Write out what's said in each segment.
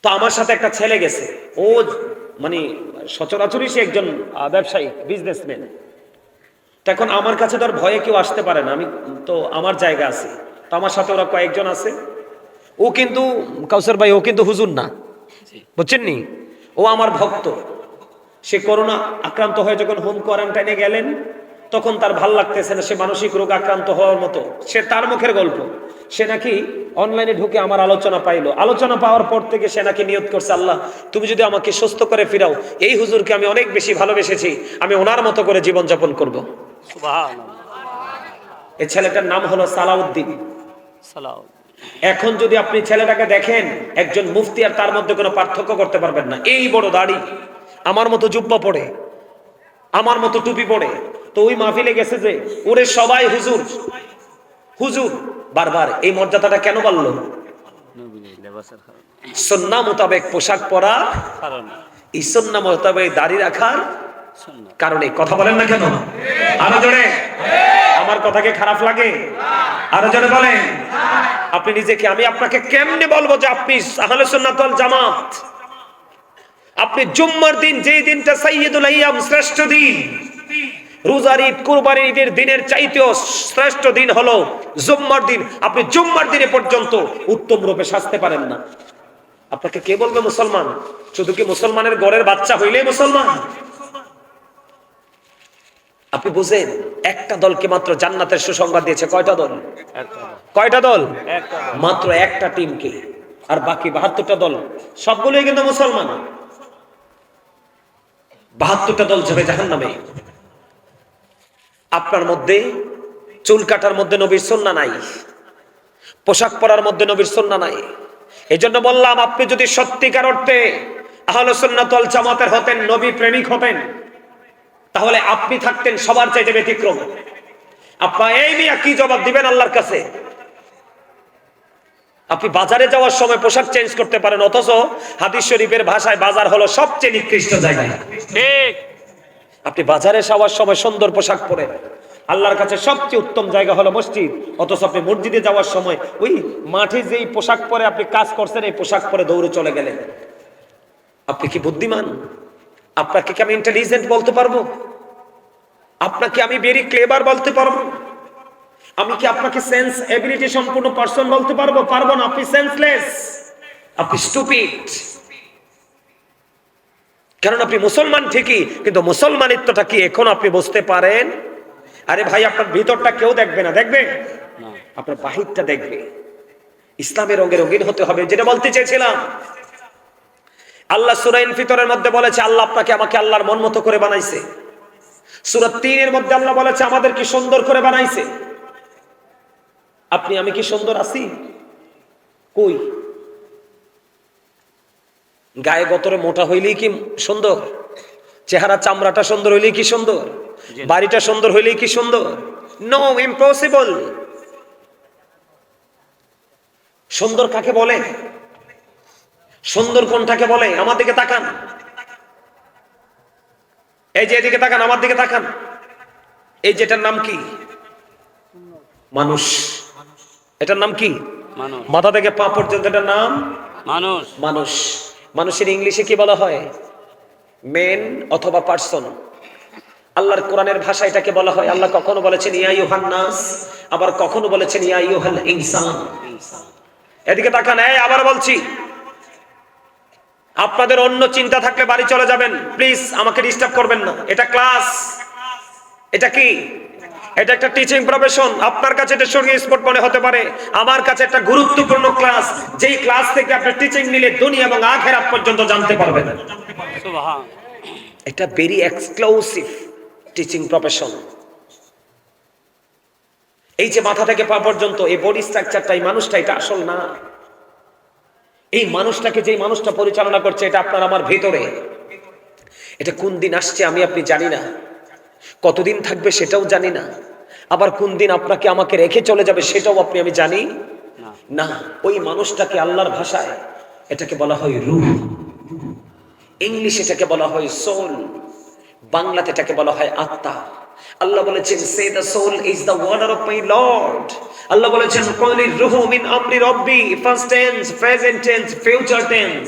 তো আমার সাথে একটা ছেলে গেছে, ও মানে সচরাচরই সে একজন ব্যবসায়ী, বিজনেসম্যান। এখন আমার কাছে তো আর ভয়ে কেউ আসতে পারে না, আমি তো আমার জায়গা আছে। তো আমার সাথে ওরা কয়েকজন আছে। ও কিন্তু কাউসার ভাই, ও কিন্তু হুজুর না, বুঝছেন নি? ও আমার ভক্ত। সে করোনা আক্রান্ত হয়ে যখন হোম কোয়ারেন্টাইনে গেলেন, তখন তার ভাল লাগতেছে না, সে মানসিক রোগ আক্রান্ত হওয়ার মতো। সে তার মুখের গল্প, সে নাকি অনলাইনে ঢুকে আমার আলোচনা পাইলো। আলোচনা পাওয়ার পর থেকে সে নাকি নিয়ত করছে, আল্লাহ তুমি যদি আমাকে সুস্থ করে ফিরাও, এই হুজুরকে আমি অনেক বেশি ভালোবেসেছি, আমি ওনার মতো করে জীবনযাপন করব। এই ছেলেটার নাম হলো সালাউদ্দিন। এখন যদি আপনি ছেলেটাকে দেখেন, একজন মুফতি, আর তার মধ্যে কোনো পার্থক্য করতে পারবেন না। এই বড় দাড়ি, আমার মতো জুব্বা পড়ে, আমার মতো টুপি পড়ে। তো ওই মাহফিলে গেছে যে ওরে সবাই হুজুর হুজুর, বারবার এই মর্যাদাটা কেন বাড়লো? সুন্নাহ মোতাবেক পোশাক পরা, এই সুন্নাহ মোতাবেক দাড়ি রাখার কারণে। কথা বলেন না কেন? আরো জোরে। আমার কথাকে খারাপ লাগে? আরো জোরে বলেন। আপনি নিজেকে, আমি আপনাকে কেমনে বলবো যে আপনি আহলে সুন্নাত ওয়াল জামাত? আপনি জুম্মার দিন, যে দিনটা সাইয়্যিদুল আইয়াম, শ্রেষ্ঠ দিন, রোজার ঈদ, কুরবানির ঈদের দিনের চাইতেও শ্রেষ্ঠ দিন হলো জুম্মার দিন। আপনি জুম্মার দিনে পর্যন্ত উত্তম রূপে সাজতে পারেন না, আপনাকে কে বলবে মুসলমান? শুধু কি মুসলমানের ঘরের বাচ্চা হইলেই মুসলমান? আপনি বুঝেন, একটা দলকে মাত্র জান্নাতের সুসংবাদ দিয়েছে। কয়টা দল? কয়টা দল? মাত্র একটা টিমকে। আর বাকি 72টা দল সবগুলোই কিন্তু মুসলমান। 72টা দল যাবে জাহান্নামে। আপনার মধ্যে চুল কাটার মধ্যে নবীর সুন্নাহ নাই, পোশাক পরার মধ্যে নবীর সুন্নাহ নাই। এই জন্য বললাম, আপনি যদি সত্যিকার অর্থে আহলে সুন্নাত ওয়াল জামাতের হতেন, নবী প্রেমিক হতেন, তাহলে আপনি থাকতেন সবার চাইতে ব্যতিক্রম। আপনার এই নিয়ে কি জবাব দিবেন আল্লাহর কাছে? আপনি বাজারে যাওয়ার সময় পোশাক চেঞ্জ করতে পারেন, অথচ হাদিস শরীফের ভাষায় বাজার হলো সবচেয়ে নিকৃষ্ট জায়গা। ঠিক। আপনি বাজারে যাওয়ার সময় সুন্দর পোশাক পরে, আল্লাহর কাছে সবচেয়ে উত্তম জায়গা হলো মসজিদ, অথচ আপনি মসজিদে যাওয়ার সময় ওই মাঠে যেই পোশাক পরে আপনি কাজ করছেন, এই পোশাক পরে দৌড়ে চলে গেলেন। আপনি কি বুদ্ধিমান? আপনাকে কি আমি ইন্টেলিজেন্ট বলতে পারবো? আপনাকে আমি ভেরি ক্লেভার বলতে পারবো? আমি কি আপনাকে সেন্স এবিলিটি সম্পূর্ণ পারসন বলতে পারবো? পারবো না। আপনি সেন্সলেস, আপনি স্টুপিড। কারণ আপনি মুসলমান ঠিকই, কিন্তু মুসলমানিত্বটা কি এখন আপনি বুঝতে পারেন? আরে ভাই, আপনার ভিতরটা কেউ দেখবে না, দেখবে আপনার বাহিরটা দেখবে। ইসলামের রঙে রঙিন হতে হবে, যেটা বলতে চেয়েছিলাম। আল্লাহ সূরা ইনফিতরের মধ্যে বলেছে, আল্লাহ আপনাকে আমাকে আল্লাহর মন মতো করে বানাইছে। সূরা 3-এর মধ্যে আল্লাহ বলেছে, আমাদের কি সুন্দর করে বানাইছে। আপনি আমি কি সুন্দর আছি? কই? গায়ে গতরে মোটা হইলেই কি সুন্দর? চেহারা চামড়াটা সুন্দর হইলেই কি সুন্দর? বাড়িটা সুন্দর হইলেই কি সুন্দর? No, impossible. সুন্দর কাকে বলে? সুন্দর কোনটাকে বলে? আমার দিকে তাকান, এই যে এদিকে তাকান, আমার দিকে তাকান। এই যেটার নাম কি? মানুষ। এটার নাম কি? মাথা থেকে পা পর্যন্ত এটার নাম মানুষ। মানুষ। মানুষের ইংলিশে কি বলা হয়? মেন অথবা পারসন। আল্লাহর কোরআনের ভাষা এটাকে বলা হয়, আল্লাহ কখনো বলেছেন ইয়া আইয়ুহান নাস, আবার কখনো বলেছেন ইয়া আইয়ুহাল ইনসান। এদিকে তাকান, এই আবার বলছি, আপনাদের অন্য চিন্তা থাকলে বাড়ি চলে যাবেন, প্লিজ আমাকে ডিস্টার্ব করবেন না। এটা ক্লাস। এটা কি? এটা একটা টিচিং প্রফেশন। আপনার কাছে এটা সঙ্গী স্পোর্ট মনে হতে পারে, আমার কাছে একটা গুরুত্বপূর্ণ ক্লাস, যেই ক্লাস থেকে আপনি টিচিং নিলে দুনিয়া এবং আখিরাত পর্যন্ত জানতে পারবেন। সুবহান। এটা ভেরি এক্সক্লুসিভ টিচিং প্রফেশন। এই যে মাথা থেকে পা পর্যন্ত এই বডি স্ট্রাকচারটা, এই মানুষটা, এটা আসল না। এই মানুষটাকে যে মানুষটা পরিচালনা করছে, এটা আপনার আমার ভিতরে। এটা কোন দিন আসছে আমি আপনি জানি না, কতদিন থাকবে সেটাও জানি না, আবার কোন দিন আপনাকে আমাকে রেখে চলে যাবে সেটাও আপনি আমি জানি না। ওই মানুষটাকে আল্লাহর ভাষায় এটাকে বলা হয় রূহ, ইংলিশে এটাকে বলা হয় সোল, বাংলাতে এটাকে বলা হয় আত্মা। আল্লাহ বলেছেন সে the soul is the warder of my lord. আল্লাহ বলেছেন কুলির রূহু মিন আমরি রব্বি, first tense, present tense, future tense,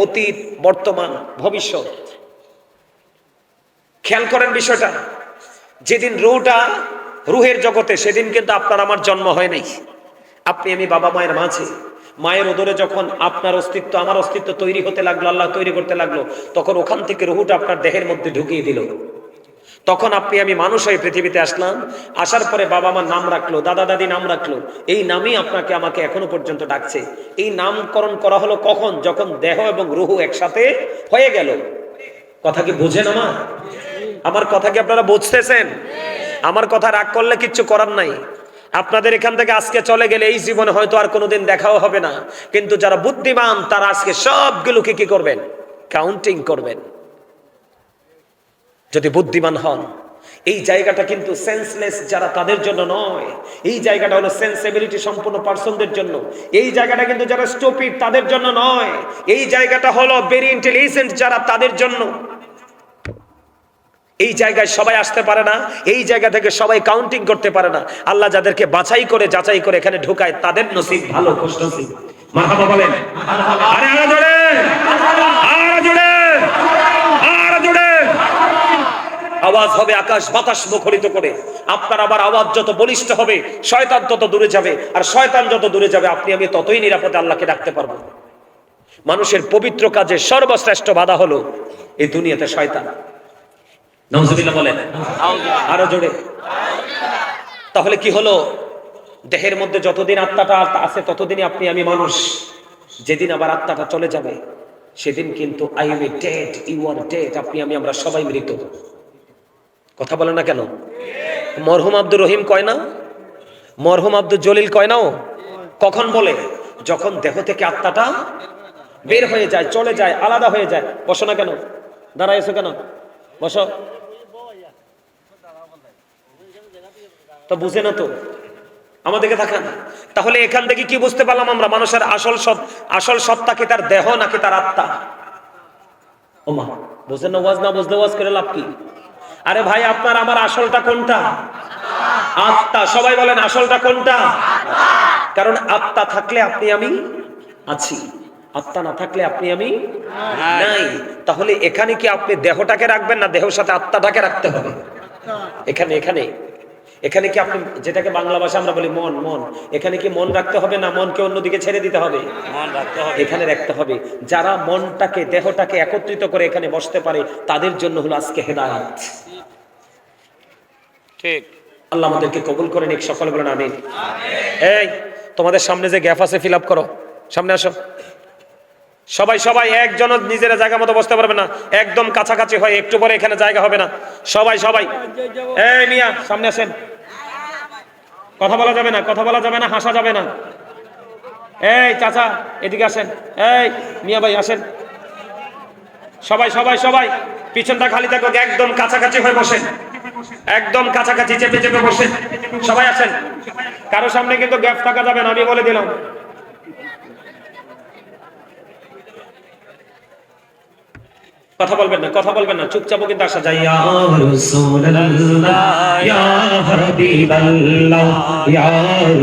অতীত, বর্তমান, ভবিষ্যৎ। খেয়াল করেন বিষয়টা, যেদিন রুহের জগতে, সেদিন কিন্তু আপনার আমার জন্ম হয় নাই। আপনি আমি বাবা মায়ের মাঝে, মায়ের উদরে যখন আপনার অস্তিত্ব আমার অস্তিত্ব তৈরি হতে লাগলো, আল্লাহ তৈরি করতে লাগলো, তখন ওখান থেকে রুহুটা আপনার দেহের মধ্যে ঢুকিয়ে দিল। তখন আপনি আমি মানুষ হয়ে পৃথিবীতে আসলাম। আসার পরে বাবা মার নাম রাখলো, দাদা দাদি নাম রাখলো, এই নামই আপনাকে আমাকে এখনো পর্যন্ত ডাকছে। এই নামকরণ করা হলো কখন? যখন দেহ এবং রুহু একসাথে হয়ে গেল। কথা কি বুঝেন আমার কথা কি আপনারা বুঝতেছেন? আমার কথা রাগ করলে কিচ্ছু করার নাই। আপনাদের এখান থেকে আজকে চলে গেলে এই জীবনে হয়তো আর কোনোদিন দেখাও হবে না, কিন্তু যারা বুদ্ধিমান তারা আজকে সবগুলোকে কি করবেন? কাউন্টিং করবেন। যদি বুদ্ধিমান হন, এই জায়গাটা কিন্তু সেন্সলেস যারা তাদের জন্য নয়, এই জায়গাটা হলো সেন্সিবিলিটি সম্পন্ন পার্সনদের জন্য। এই জায়গাটা কিন্তু যারা স্টুপিড তাদের জন্য নয়, এই জায়গাটা হলো ভেরি ইন্টেলিজেন্ট যারা তাদের জন্য। এই জায়গায় সবাই আসতে পারে না, এই জায়গা থেকে সবাই কাউন্টিং করতে পারে না। আল্লাহ যাদেরকে বাছাই করে যাচাই করে এখানে ঢুকায় তাদের নসিব ভালো, খুশ নসিব। মারহাবা বলেন। আরে আরো জোরে, আরো জোরে, আরো জোরে। আওয়াজ হবে আকাশ বাতাস মুখরিত করে। আপনার আবার আওয়াজ যত বলিষ্ঠ হবে, শয়তান তত দূরে যাবে, আর শয়তান যত দূরে যাবে আপনি আমি ততই নিরাপদে আল্লাহকে ডাকতে পারবো। মানুষের পবিত্র কাজে সর্বশ্রেষ্ঠ বাধা হলো এই দুনিয়াতে শয়তান। নাউজুবিল্লাহ বলেন, আরো জোরে। তাহলে কি হলো? দেহের মধ্যে যতদিন আত্মাটা আছে ততদিনই আপনি আমি মানুষ। যেদিন আবার আত্মাটা চলে যাবে সেদিন কিন্তু I am dead, you are dead, আপনি আমি আমরা সবাই মৃত। কথা বলে না কেন? মরহুম আব্দুর রহিম কয় না, মরহুম আব্দুল জলিল কয় না? কখন বলে? যখন দেহ থেকে আত্মাটা বের হয়ে যায়, চলে যায়, আলাদা হয়ে যায়। বসো না কেন, দাঁড়াইছো কেন? বসো। তো বুঝে না তো, আমাদেরকে থাকেন। তাহলে এখান থেকে কি বুঝতে পারলাম আমরা? মানুষের আসল সত্তা কি তার দেহ নাকি তার আত্মা? ওমা বুঝেন না, ওয়াজ না বুঝলে ওয়াজ করে লাভ কি? আরে ভাই, আপনার আমার আসলটা কোনটা? আত্মা। সবাই বলেন আসলটা কোনটা? কারণ আত্মা থাকলে আপনি আমি আছি, আত্মা না থাকলে আপনি আমি নাই। তাহলে এখানে কি আপনি দেহটাকে রাখবেন না দেহের সাথে আত্মাটাকে রাখতে হবে? এখানে এখানে এখানে কি আপনি যেটাকে বাংলা ভাষা আমরা বলি মন, মন, এখানে কি মন রাখতে হবে না মনকে অন্যদিকে ছেড়ে দিতে হবে? মন রাখতে হবে, এখানে রাখতে হবে। যারা মনটাকে দেহটাকে একত্রিত করে এখানে বসতে পারে তাদের জন্য হলো আজকে হেদায়েত। ঠিক। আল্লাহ আমাদেরকে কবুল করে নিক, সকলে বলেন আমিন। এই তোমাদের সামনে যে গ্যাপ আছে ফিল আপ করো, সামনে আসো। সবাই সবাই একজন নিজের জায়গা মতো বসতে পারবে না, একদম কাছাকাছি হয়, একটু পরে এখানে জায়গা হবে না। সবাই সবাই এই মিয়া সামনে আসেন। কথা বলা যাবে না, কথা বলা যাবে না, হাসা যাবে না। এই চাচা এদিকে আসেন, এই মিয়া ভাই আসেন। সবাই সবাই সবাই পিছনটা খালি থাকুক, একদম কাছাকাছি হয়ে বসেন, একদম কাছাকাছি চেপে চেপে বসেন। সবাই আসেন, কারো সামনে কিন্তু গ্যাপ থাকা যাবে না, আমি বলে দিলাম। কথা বলবেন না, কথা বলবেন না, চুপচাপও কিন্তু আসা যায়। ইয়া রাসূলুল্লাহ ইয়া হাবিবাল্লাহ ইয়া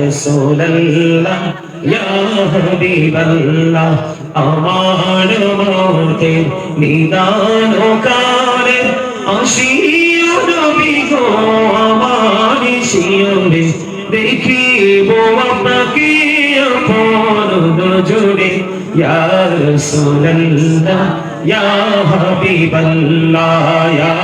রাসূলুল্লাহ ইয়া হাবিবাল্লাহ, আমার মতে নিদান কারে আসিও নবী গো, আমার শিয়রে দেখিব আপনাকে আপন নজরে। ইয়া রাসূলুল্লাহ ইয়া হাবিবাল্লাহ ইয়া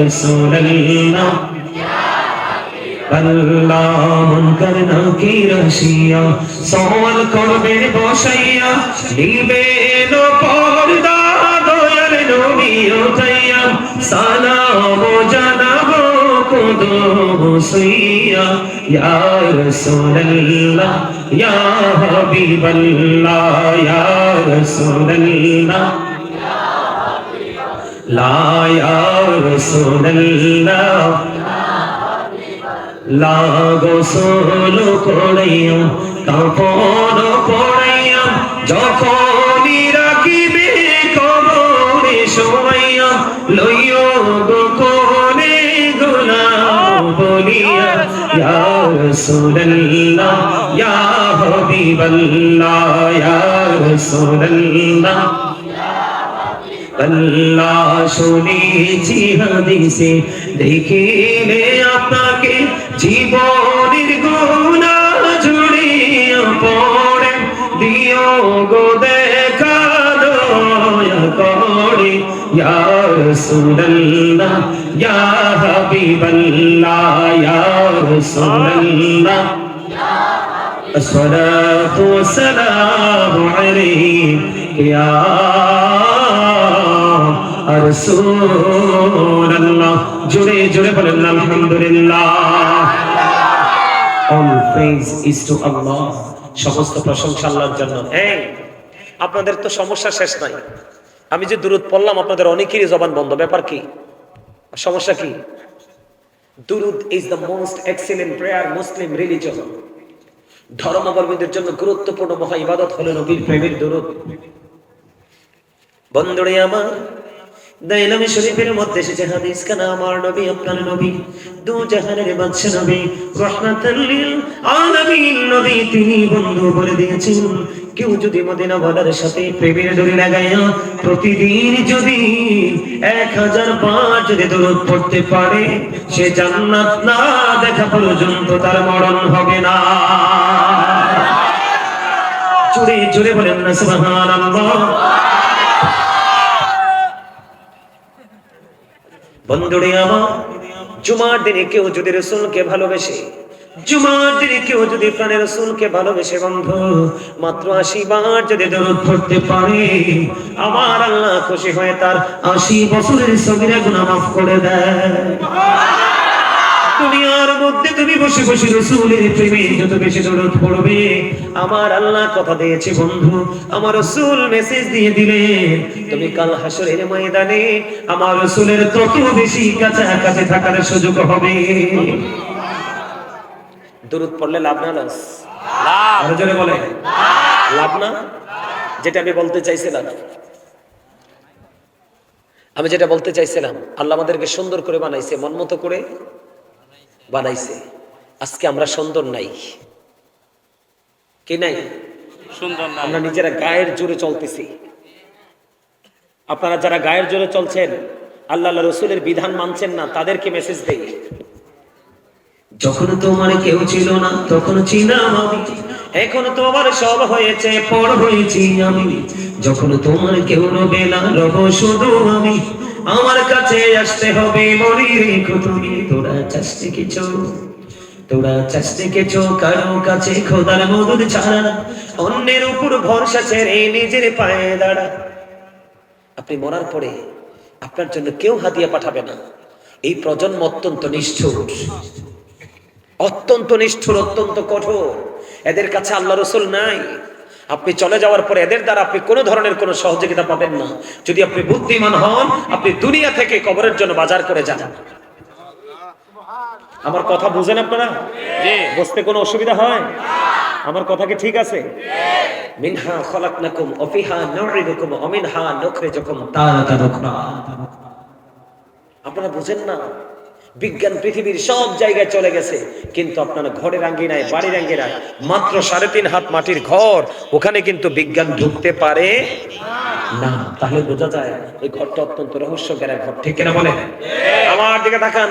রাসূলুল্লাহ ইয়া হাবিবাল্লাহ, মুনকার নাকির আসিয়া সওয়াল করবে বসাইয়া, নিবে নো পর্দা দয়াল নবী উঠাইয়া, সালাম জানাবো কদম সইয়া। ইয়া রাসূলুল্লাহ ইয়া হাবিবাল্লাহ ইয়া রাসূলুল্লাহ লা ইয়া রাসূলুল্লাহ লা গোসল করাইয়া কাফন পরাইয়া, যখনই রাখিবে কবরে শোয়াইয়া, লইও গো কোনে গোলাম রাসূলুল্লাহ ইয়া হাবিবাল্লাহ ইয়া রাসূলুল্লাহ আল্লাহ শুনেছি হাদিসে দেখিলে আপনাকে জীবনের গুনাহ ঝুড়িয়ে পড়ে দিও গো দেখা দয়া করে ইয়া রাসূলুল্লাহ ইয়া হাবিবাল্লাহ ইয়া রাসূলুল্লাহ আসসালাতু ওয়াসসালামু আলাইকা ইয়া রাসূলুল্লাহ জোরে জোরে বলেন আলহামদুলিল্লাহ। All praise is to Allah, সমস্ত প্রশংসা আল্লাহর জন্য। এই আপনাদের তো সমস্যা শেষ নাই, আমি যে দুরূদ পড়লাম আপনাদের অনেকেরই জবান বন্ধ, ব্যাপার কি, সমস্যা কি? দুরূদ is the most excellent prayer Muslim religion. ধর্মাবলম্বীদের জন্য গুরুত্বপূর্ণ মহা ইবাদত হলো নবীর প্রেমের দুরূদ। বন্ধুরে আমার, দাইলামে শরীফের মধ্যে এসেছে হাদিস কানা আমার নবী আপনার নবী দু জাহানের বাদশা নবী রাহমাতুল লিল আলামিন নবী, তিনি বন্ধু বলে দিয়েছেন কেউ যদি মদিনা ওয়ালার সাথে প্রেমের ডোরি লাগায়া প্রতিদিন যদি 1000 বার যদি দরুদ পড়তে পারে সে জান্নাত না দেখা পর্যন্ত তার মরণ হবে না। জোরে জোরে বলেন না সুবহানাল্লাহ। বন্ধুরে আমার, জুমার দিনে কেউ যদি রাসূলকে ভালোবেসে, জুমার দিনে কেউ যদি প্রাণের রাসূলকে ভালোবেসে বন্ধু মাত্র 80 বার যদি দরুদ পড়তে পারে আমার আল্লাহ খুশি হয়ে তার 80 বছরের সগীরা গুনাহ মাফ করে দেয়। দুনিয়ার মধ্যে তুমি বসে বসে রাসূলের প্রেমে যত বেশি দরুদ পড়বে আমার আল্লাহ কথা দিয়েছে বন্ধু, আমার রাসূল মেসেজ দিয়ে দিলেন তুমি কাল হাসরের ময়দানে আমার রাসূলের তত বেশি কাছাকাছি থাকার সুযোগ হবে। দরুদ পড়লে লাভ না লস? লাভ। আরো জোরে বলে লাভ না? যেটা আমি বলতে চাইছিলাম, আল্লাহ আমাদেরকে সুন্দর করে বানাইছে, মন মতো করে বানাইছে। আজকে আমরা সুন্দর নাই, কি নাই? সুন্দর না। আমরা নিজেরা গায়ের জোরে চলতেছি। আপনারা যারা গায়ের জোরে চলছেন, আল্লাহ রাসূলের বিধান মানছেন না, তাদেরকে মেসেজ দেই যখন তোমার কেউ ছিল না তখন ছিলাম আমি, এখন তোমার সব হয়েছে পর হয়েছি আমি, যখন তোমার কেউ রবে না রব শুধু আমি, আমার কাছে আসতে হবে মরি রেখো তুমি, তোরা চাষতে কিছু কারো কাছে খোদার মদদ ছাড়া, অন্যের উপর ভরসা ছেড়ে নিজের পায়ে দাঁড়া। আপনি মরার পরে আপনার জন্য কেউ হাদিয়া পাঠাবে না। এই প্রজন্ম অত্যন্ত নিষ্ঠুর, অত্যন্ত নিষ্ঠুর, অত্যন্ত কঠোর। এদের কাছে আল্লাহ রাসূল নাই। আপনি চলে যাওয়ার পরে এদের দ্বারা আপনি কোনো ধরনের কোনো সহযোগিতা পাবেন না। যদি আপনি বুদ্ধিমান হন আপনি দুনিয়া থেকে কবরের জন্য বাজার করে যান। আমার কথা বুঝেন আপনারা? জি। বুঝতে কোনো অসুবিধা হয়? আমার কথা কি ঠিক আছে? মিনহা খলাকনাকুম ওয়া ফিহা নুঈদুকুম ওয়া মিনহা নুখরিজুকুম তারাতান উখরা। আপনারা বুঝেন না? বিজ্ঞান পৃথিবীর সব জায়গায় চলে গেছে, কিন্তু আপনারা ঘরের আঙ্গিনায়, বাড়ির আঙ্গিনায় মাত্র 3.5 হাত মাটির ঘর, ওখানে কিন্তু বিজ্ঞান ঢুকতে পারে না। তাহলে বোঝা যায় এই ঘরটা অত্যন্ত রহস্য ঘেরা ঘর, ঠিক কিনা বলে? আমার দিকে তাকান।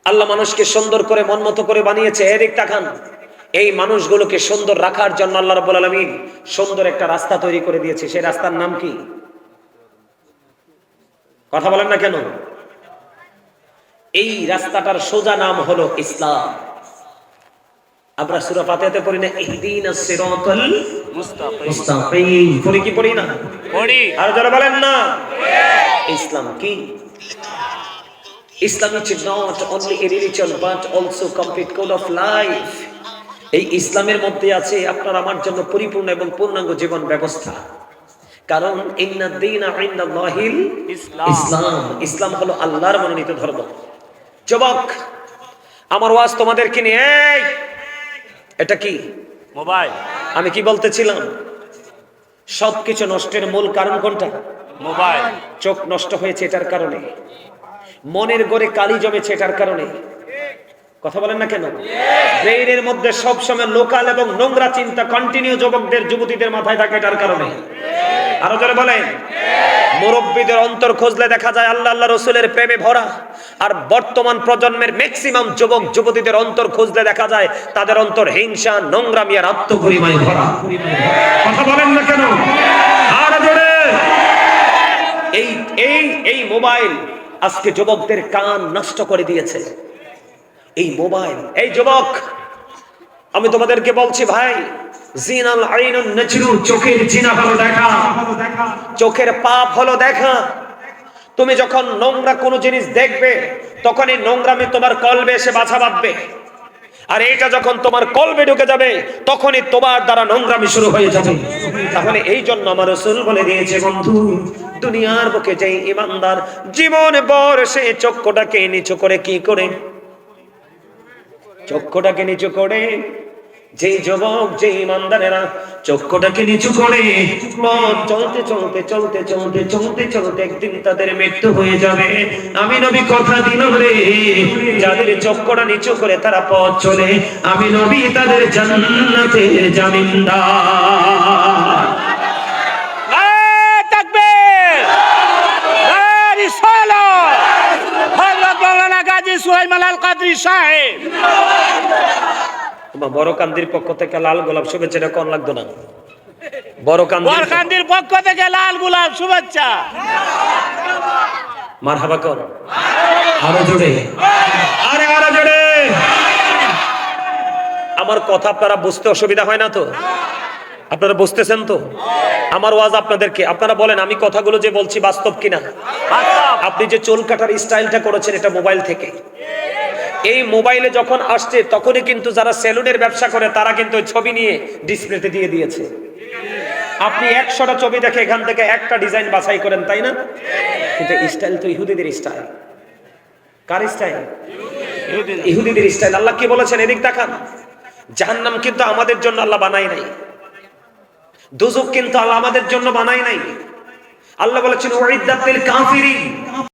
আল্লাহ মানুষকে সুন্দর করে মন মতো করে বানিয়েছে, এদিক তাকান। এই মানুষগুলোকে সুন্দর রাখার জন্য আল্লাহ রাব্বুল আলামিন সুন্দর একটা রাস্তা তৈরি করে দিয়েছে। সেই রাস্তার নাম কি? কথা বলেন না কেন? এই রাস্তাটার সোজা নাম হলো ইসলাম। আমরা সূরা ফাতিহাতে পড়ি না ইহদিনাস সিরাতাল মুস্তাকিম? পড়ি কি পড়ি না? পড়ি। আর যারা বলেন না ইসলাম কি? Islam is not only a religion but also complete code of life. এই ইসলামের মধ্যে আছে আপনার আমার জন্য পরিপূর্ণ এবং পূর্ণাঙ্গ জীবন ব্যবস্থা। কারণ ইন্নাদ দীনা ইনদাল্লাহিল ইসলাম। ইসলাম হলো আল্লাহর মনোনীত ধর্ম। যুবক, আমার ওয়াজ তোমাদেরকে নিয়ে। এই এটা কি? মোবাইল। আমি কি বলতেছিলাম? সবকিছু নষ্টের মূল কারণ কোনটা? মোবাইল। চোখ নষ্ট হয়েছে এটার কারণে, মনের ঘরে কালি জমেছে এটার কারণে, কথা বলেন না কেন? ব্রেইনের মধ্যে সবসময় লোকাল এবং নোংরা চিন্তা কন্টিনিউ যুবকদের যুবতীদের মাথায় থাকে, এটার কারণে। আরো জোরে বলেন। মুরব্বীদের অন্তর খুঁজলে দেখা যায় আল্লাহ আল্লাহ রসুলের প্রেমে ভরা, আর বর্তমান প্রজন্মের ম্যাক্সিমাম যুবক যুবতীদের অন্তর খুঁজলে দেখা যায় তাদের অন্তর হিংসা, নোংরামি আর আত্মগরিমায় ভরা। কথা বলেন না কেন? আরো জোরে। এই মোবাইল আজকে যুবকদের কান নষ্ট করে দিয়েছে। এই মোবাইল, এই যুবক, আমি তোমাদেরকে বলছি ভাই, জিনাল আইনুন নাজরু, চোখের জিনা হলো দেখা, চোখের পাপ হলো দেখা। তুমি যখন নোংরা কোনো জিনিস দেখবে তখন এই নোংরামি তোমার কলবে এসে বাছা বাঁধবে, আর এটা যখন তোমার কলবে ঢুকে যাবে তখনই তোমার দ্বারা নোংরামি শুরু হয়ে যাবে। তাহলে এই জন্য আমার রাসূল বলে দিয়েছে, বন্ধু, দুনিয়ার বুকে যেই ইমানদার জীবন ভর সে চক্ষুটাকে নিচু করে, কি করে? চক্ষুটাকে নিচু করে। যেই যুবক, যে ইমানদারেরা চক্ষুটাকে নিচু করে পথ চলতে চলতে চলতে চলতে চলতে চলতে একদিন তাদের মৃত্যু হয়ে যাবে। আমি নবী কথা দিলাম রে, যাদের চক্ষুটা নিচু করে তারা পথ চলে, আমি নবী তাদের জান্নাতের জামিনদার। তাকবীর, রিসালাত, হযরত মাওলানা গাজী সুলাইমান আল কাদরী সাহেব। বড় কান্দির পক্ষ থেকে লাল গোলাপ শুভেচ্ছা কোন লাগতো না? বড় কান্দির পক্ষ থেকে লাল গোলাপ শুভেচ্ছা। মারহাবা কর। আরো জোরে, আরে আরো জোরে। আমার কথা আপনারা বুঝতে অসুবিধা হয় না তো? আপনারা বুঝতেছেন তো আমার ওয়াজ আপনাদেরকে? আপনারা বলেন আমি কথাগুলো যে বলছি বাস্তব কিনা? আপনি যে চুল কাটার স্টাইলটা করেছেন এটা মোবাইল থেকে। এই মোবাইলে যখন আসছে তখনই কিন্তু যারা সেলুনের ব্যবসা করে তারা কিন্তু ছবি নিয়ে ডিসপ্লেতে দিয়ে দিয়েছে। আপনি 100টা ছবি দেখে এখান থেকে একটা ডিজাইন বাছাই করেন, তাই না? কিন্তু স্টাইল তো ইহুদিদের স্টাইল। কার স্টাইল? ইহুদিদের স্টাইল। আল্লাহ কি বলেছেন এদিক তাকান। জাহান্নাম কিন্তু আমাদের জন্য আল্লাহ বানাই নাই, দোজখ কিন্তু আল্লাহ আমাদের জন্য বানাই নাই। আল্লাহ বলেছেন উইদ্দাত লিল কাফিরিন,